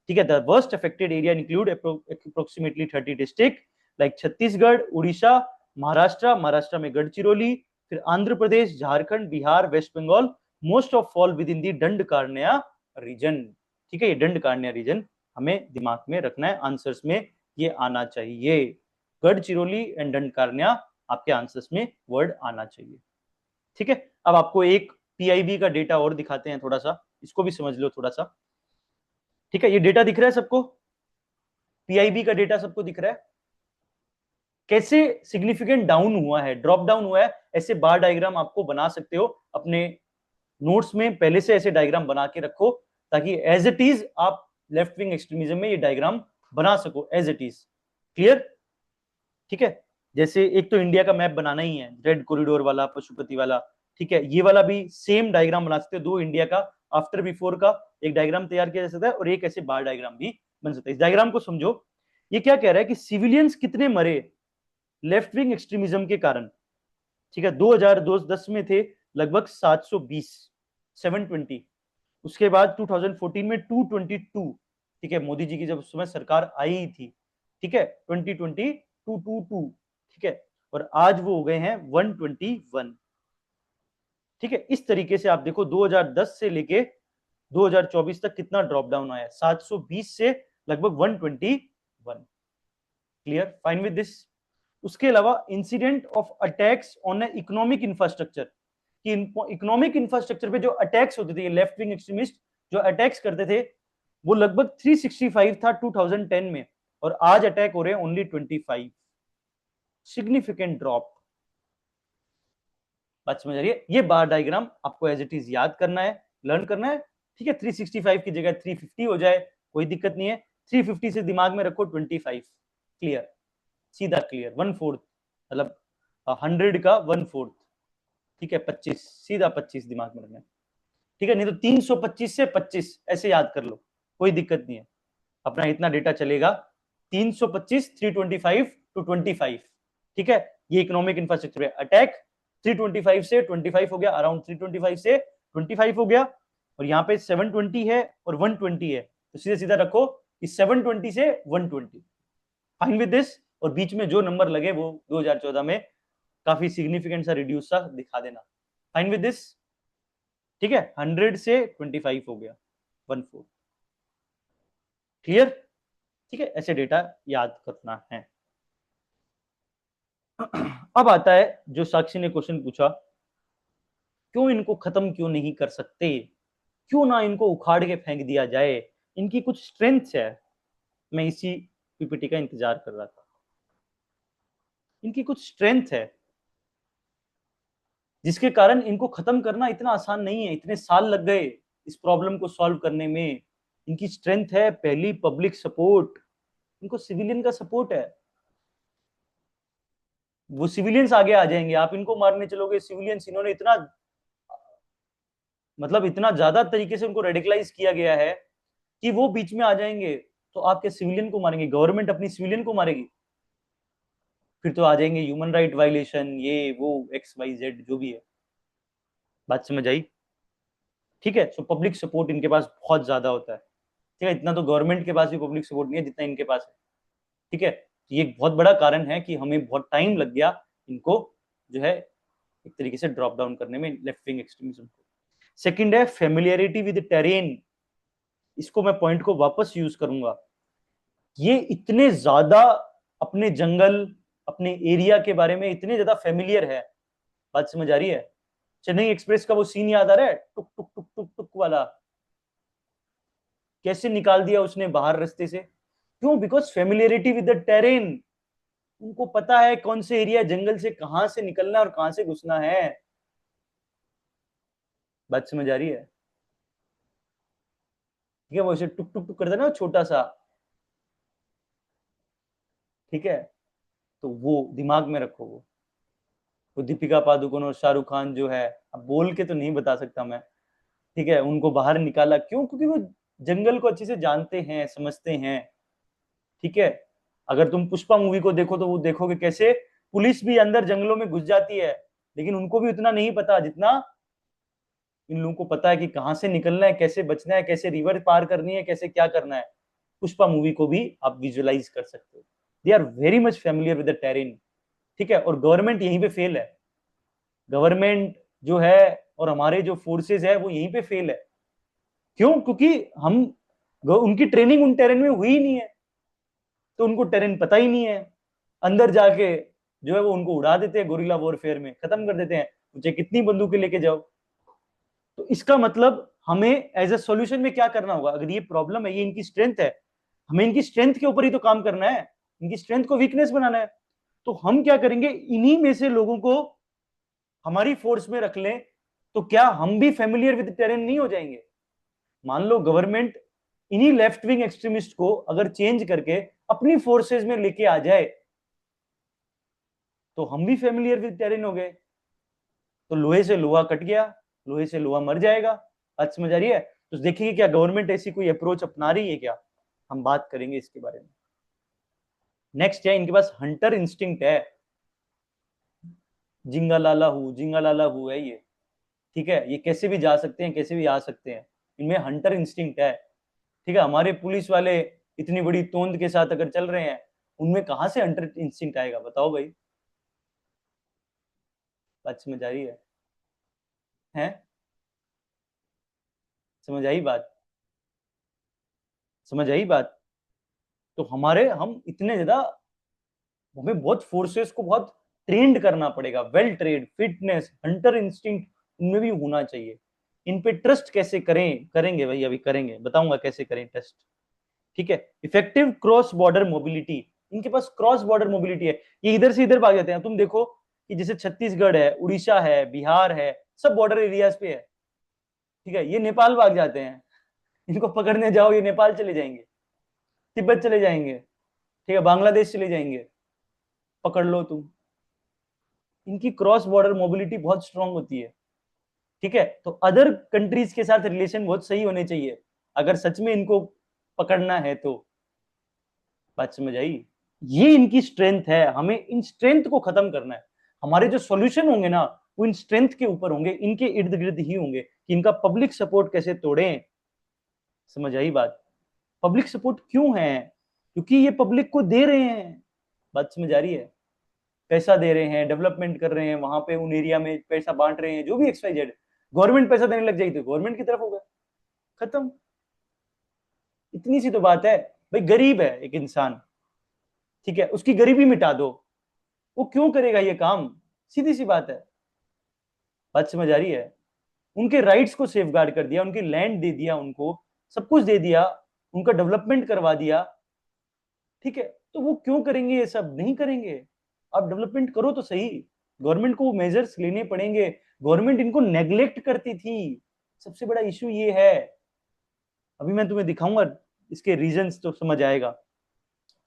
ठीक है, the worst affected area include approximately 30 districts like Chhattisgarh, Orissa, Maharashtra, Maharashtra में गढ़चिरौली, फिर Andhra Pradesh, Jharkhand, Bihar, West Bengal, most of fall with in the Dandakaranya region. ठीक है, ये Dandakaranya reason हमें दिमाग में रखना है, आंसर्स में ये आना चाहिए। गढ़चिरौली एंड दंडकारण्य आपके आंसर्स में वर्ड आना चाहिए। ठीक है, अब आपको एक पीआईबी का डेटा और दिखाते हैं, थोड़ा सा इसको भी समझ लो थोड़ा सा। ठीक है, ये डेटा दिख रहा है सबको? पीआईबी का डेटा सबको दिख रहा है? कैसे सिग्निफिकेंट डाउन हुआ है, ड्रॉप डाउन हुआ है, ऐसे बार डायग्राम आपको बना सकते हो अपने नोट्स में, पहले से ऐसे डायग्राम बना के रखो, ताकि एज इट इज आप लेफ्ट विंग एक्सट्रीमिज्म में ये डायग्राम बना सको एज इट इज। क्लियर? ठीक है, जैसे एक तो इंडिया का मैप बनाना ही है, रेड कॉरिडोर वाला, पशुपति वाला, ठीक है, ये वाला भी सेम डायग्राम बना सकते हो, दो इंडिया का आफ्टर बिफोर का एक डायग्राम तैयार किया जा सकता है, और एक ऐसे बार डायग्राम भी बन सकता है। इस डायग्राम को समझो, ये क्या कह रहा है कि सिविलियंस कितने मरे लेफ्ट विंग एक्सट्रीमिज्म के कारण। ठीक है, 2010 में थे लगभग 720, 720, उसके बाद 2014 में 222, ठीक है, मोदी जी की जब उस समय सरकार आई थी, ठीक है, 2020 222, ठीक है, और आज वो हो गए हैं 121। ठीक है, इस तरीके से आप देखो 2010 से लेके 2024 तक कितना ड्रॉप डाउन आया, 720 से लगभग 121। क्लियर? Fine with this. उसके अलावा incident of attacks on economic infrastructure, कि इकोनॉमिक इंफ्रास्ट्रक्चर पे जो अटैक्स होते थे, लेफ्ट विंग एक्सट्रीमिस्ट जो अटैक्स करते थे, वो लगभग 365 था 2010 में, और आज अटैक हो रहे हैं ओनली 25। Significant drop. बात समझ आ रही है? ये बार डायग्राम आपको एज इट इज याद करना है, लर्न करना है। ठीक है, 365 की जगह 350 हो जाए, कोई दिक्कत नहीं है। 350 से दिमाग में रखो 25। क्लियर? सीधा क्लियर। 1/4 मतलब 100 का 1/4, ठीक है, 25, सीधा 25 दिमाग में रखना है। ठीक है, नहीं तो 325 से 25 ऐसे याद कर लो, कोई दिक्कत नहीं है, अपना इतना डेटा चलेगा। 325, 325 to 25, ठीक है, ये इकोनॉमिक इंफ्रास्ट्रक्चर पे अटैक, 325 से 25 हो गया, अराउंड 325 से 25 हो गया, और यहाँ पे 720 है और 120 है, तो सीधा सीधा रखो कि 720 से 120। फाइन विद दिस, और बीच में जो नंबर लगे वो 2014 में काफी सिग्निफिकेंट सा रिड्यूस सा दिखा देना। फाइन विद दिस, ठीक है, 100 से 25 हो गया, 14। क्लियर? ठीक है, ऐसे डेटा याद करना है। अब आता है जो साक्षी ने क्वेश्चन पूछा, क्यों इनको खत्म क्यों नहीं कर सकते, क्यों ना इनको उखाड़ के फेंक दिया जाए, इनकी कुछ स्ट्रेंथ्स है। मैं इसी पीपीटी का इंतजार कर रहा था। इनकी कुछ स्ट्रेंथ है जिसके कारण इनको खत्म करना इतना आसान नहीं है, इतने साल लग गए इस प्रॉब्लम को सॉल्व करने में। इनकी स्ट्रेंथ है पहली पब्लिक सपोर्ट, इनको सिविलियन का सपोर्ट है। वो सिविलियंस आगे आ जाएंगे, आप इनको मारने चलोगे, सिविलियंस इन्होंने इतना, मतलब इतना ज्यादा तरीके से उनको रेडिकलाइज किया गया है कि वो बीच में आ जाएंगे, तो आपके सिविलियन को मारेंगे, गवर्नमेंट अपनी सिविलियन को मारेगी, फिर तो आ जाएंगे ह्यूमन राइट वायलेशन, ये वो एक्स वाई जेड जो भी है। बात समझ आई? ठीक है, सो पब्लिक सपोर्ट इनके पास बहुत ज्यादा होता है। ठीक है, इतना तो गवर्नमेंट के पास भी पब्लिक सपोर्ट नहीं है जितना इनके पास है। ठीक है, ये एक बहुत बड़ा कारण है कि हमें बहुत टाइम लग गया इनको जो है एक तरीके से ड्रॉप डाउन करने में, लेफ्ट विंग एक्सट्रीमिज्म को। सेकंड है फेमिलियरिटी विद टेरेन, इसको मैं पॉइंट को वापस यूज करूंगा। ये इतने ज्यादा अपने जंगल, अपने एरिया के बारे में इतने ज्यादा फेमिलियर है। बात समझ आ रही है? चेन्नई एक्सप्रेस का वो सीन याद आ रहा है, टुक टुक टुक टुक टुक वाला, कैसे निकाल दिया उसने बाहर रास्ते से? क्यों? Because familiarity with the terrain, उनको पता है कौन से एरिया जंगल से कहां से निकलना और कहां से घुसना है। बात समझ आ रही है? ठीक है, वो ऐसे टुक टुक टुक करता है ना छोटा सा, ठीक है, तो वो दिमाग में रखो। वो दीपिका पादुकोण और शाहरुख खान जो है, अब बोल के तो नहीं बता सकता मैं, ठीक है, उनको बाहर निकाला क्यों? क्योंकि वो जंगल को अच्छे से जानते हैं, समझते हैं। ठीक है, अगर तुम पुष्पा मूवी को देखो तो वो देखोगे कैसे पुलिस भी अंदर जंगलों में घुस जाती है, लेकिन उनको भी उतना नहीं पता जितना इन लोगों को पता है कि कहां से निकलना है, कैसे बचना है, कैसे रिवर पार करनी है, कैसे क्या करना है। पुष्पा मूवी को भी आप विजुअलाइज कर सकते हो। They are very much familiar with the terrain. ठीक है, और गवर्नमेंट यहीं पे फेल है। गवर्नमेंट जो है और हमारे जो फोर्सेस है वो यहीं पे फेल है। क्यों? क्योंकि हम उनकी ट्रेनिंग उन टेरेन में हुई ही नहीं है, तो उनको टेरेन पता ही नहीं है। अंदर जाके जो है वो उनको उड़ा देते हैं, गोरिल्ला वॉरफेयर में खत्म कर देते हैं, चाहे कितनी बंदूकें लेके जाओ। तो इसका मतलब हमें एज ए सॉल्यूशन में क्या करना होगा? अगर ये प्रॉब्लम है, ये इनकी स्ट्रेंथ है, हमें इनकी स्ट्रेंथ के ऊपर ही तो काम करना है, इनकी स्ट्रेंथ को वीकनेस बनाना है। तो हम क्या करेंगे, इन्हीं में से लोगों को हमारी फोर्स में रख लें, तो क्या हम भी फेमिलियर विद टेरेन नहीं हो जाएंगे? मान लो गवर्नमेंट इन्हीं लेफ्ट विंग एक्सट्रीमिस्ट को अगर चेंज करके अपनी फोर्सेस में लेके आ जाए, तो हम भी फेमिलियर विद टेरेन हो गए। तो लोहे से लोहा कट गया, लोहे से लोहा मर जाएगा। बात समझ आ रही है? तो देखिए क्या गवर्नमेंट ऐसी कोई अप्रोच अपना रही है क्या? हम बात करेंगे इसके बारे में। नेक्स्ट है, इनके पास हंटर इंस्टिंक्ट है, जिंगा लाला हु है ये। ठीक है, ये कैसे भी जा सकते हैं, कैसे भी आ सकते हैं, इनमें हंटर इंस्टिंक्ट है। ठीक है, हमारे पुलिस वाले इतनी बड़ी तोंद के साथ अगर चल रहे हैं, उनमें कहां से हंटर इंस्टिंक्ट आएगा? बताओ भाई। बात समझ आ रही है? हैं? समझ आई बात? समझ आई बात? तो हमारे हम इतने ज्यादा, हमें बहुत फोर्सेस को बहुत ट्रेंड करना पड़ेगा, well trade, fitness, Hunter instinct उनमें भी होना चाहिए। इन पे ट्रस्ट कैसे करें? करेंगे भाई, अभी करेंगे, बताऊंगा कैसे करें ट्रस्ट। ठीक है, इफेक्टिव क्रॉस बॉर्डर मोबिलिटी, इनके पास क्रॉस बॉर्डर मोबिलिटी है, ये इधर से इधर भाग जाते हैं। तुम देखो कि जैसे छत्तीसगढ़ है, उड़ीसा है, बिहार है, सब बॉर्डर एरियाज पे है। ठीक है, ये नेपाल भाग जाते हैं, इनको पकड़ने जाओ ये नेपाल चले जाएंगे, तिब्बत चले जाएंगे, ठीक है, बांग्लादेश चले जाएंगे, पकड़ लो तुम। इनकी क्रॉस बॉर्डर मोबिलिटी बहुत स्ट्रांग होती है। ठीक है, तो अदर कंट्रीज के साथ रिलेशन बहुत सही होने चाहिए अगर सच में इनको पकड़ना है तो। बात समझ आई? ये इनकी स्ट्रेंथ है, हमें इन स्ट्रेंथ को खत्म करना है। हमारे जो सॉल्यूशन होंगे ना, वो इन स्ट्रेंथ के ऊपर होंगे, इनके इर्द गिर्द ही होंगे कि इनका पब्लिक सपोर्ट कैसे तोड़ें। समझ आई बात? पब्लिक सपोर्ट क्यों है? क्योंकि ये पब्लिक को दे रहे हैं। बात समझ आ रही है? पैसा दे रहे हैं, डेवलपमेंट कर रहे हैं, वहां पे उन एरिया में पैसा बांट रहे हैं, जो भी XYZ। गवर्नमेंट पैसा देने लग जाएगी तो गवर्नमेंट की तरफ होगा, खत्म। इतनी सी तो बात है भाई। गरीब है एक इंसान, ठीक है, उसकी गरीबी मिटा दो, वो क्यों करेगा ये काम? सीधी सी बात है। बात समझ आ रही है? उनके राइट्स को सेफगार्ड कर दिया, उनकी लैंड दे दिया, उनको सब कुछ दे दिया, उनका डेवलपमेंट करवा दिया, ठीक है, तो वो क्यों करेंगे? ये सब नहीं करेंगे। आप डेवलपमेंट करो तो सही, गवर्नमेंट को मेजर्स लेने पड़ेंगे। गवर्नमेंट इनको नेग्लेक्ट करती थी, सबसे बड़ा इशू ये है। अभी मैं तुम्हें दिखाऊंगा इसके रीजंस, तो समझ आएगा।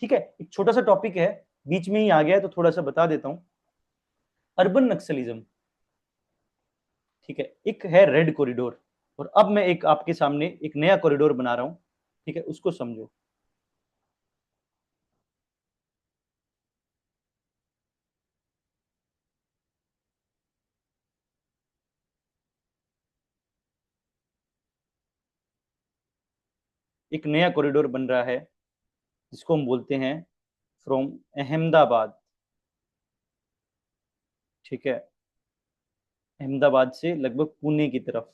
ठीक है, एक छोटा सा टॉपिक है, बीच में ही आ गया है तो थोड़ा सा बता देता हूं। अर्बन नक्सलिज्म, ठीक है, एक है रेड कॉरिडोर, और अब मैं एक आपके सामने एक नया कॉरिडोर बना रहा हूं, ठीक है, उसको समझो। एक नया कॉरिडोर बन रहा है जिसको हम बोलते हैं फ्रॉम अहमदाबाद, ठीक है, अहमदाबाद से लगभग पुणे की तरफ,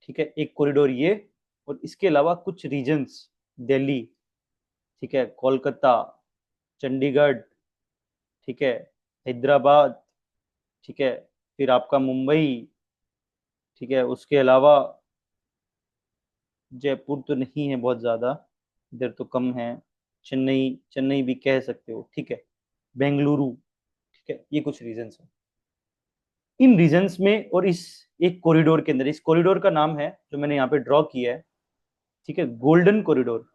ठीक है, एक कॉरिडोर ये। और इसके अलावा कुछ रीजन्स, दिल्ली, ठीक है, कोलकाता, चंडीगढ़, ठीक है, हैदराबाद, ठीक है, फिर आपका मुंबई, ठीक है, उसके अलावा जयपुर तो नहीं है बहुत ज्यादा, इधर तो कम है, चेन्नई, चेन्नई भी कह सकते हो, ठीक है, बेंगलुरु, ठीक है, ये कुछ रीजन्स हैं। इन रीजन्स में और इस एक कॉरिडोर के अंदर, इस कॉरिडोर का नाम है जो मैंने यहाँ पे ड्रॉ किया है, ठीक है, गोल्डन कॉरिडोर,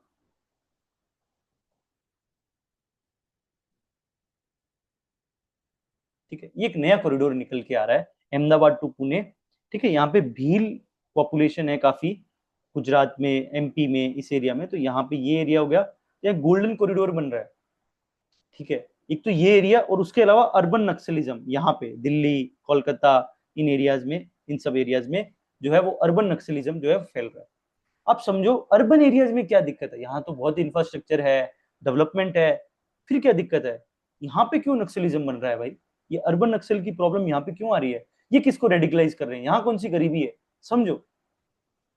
ठीक है, ये एक नया कॉरिडोर निकल के आ रहा है अहमदाबाद टू पुणे, ठीक है। यहाँ पे भील पॉपुलेशन है काफी, गुजरात में, MP में, इस एरिया में, तो यहाँ पे ये एरिया हो गया, यहाँ गोल्डन कॉरिडोर बन रहा है, ठीक है। एक तो ये एरिया, और उसके अलावा अर्बन नक्सलिज्म यहाँ पे दिल्ली, कोलकाता, इन एरियाज में, इन सब एरियाज में जो है वो अर्बन नक्सलिज्म जो है फैल रहा है। आप समझो अर्बन एरियाज में क्या दिक्कत है, यहाँ तो बहुत इंफ्रास्ट्रक्चर है, डेवलपमेंट है, फिर क्या दिक्कत है? यहाँ पे क्यों नक्सलिज्म बन रहा है भाई? ये अर्बन नक्सल की प्रॉब्लम यहाँ पे क्यों आ रही है? ये किसको रेडिकलाइज कर रहे हैं? यहाँ कौन सी गरीबी है? समझो,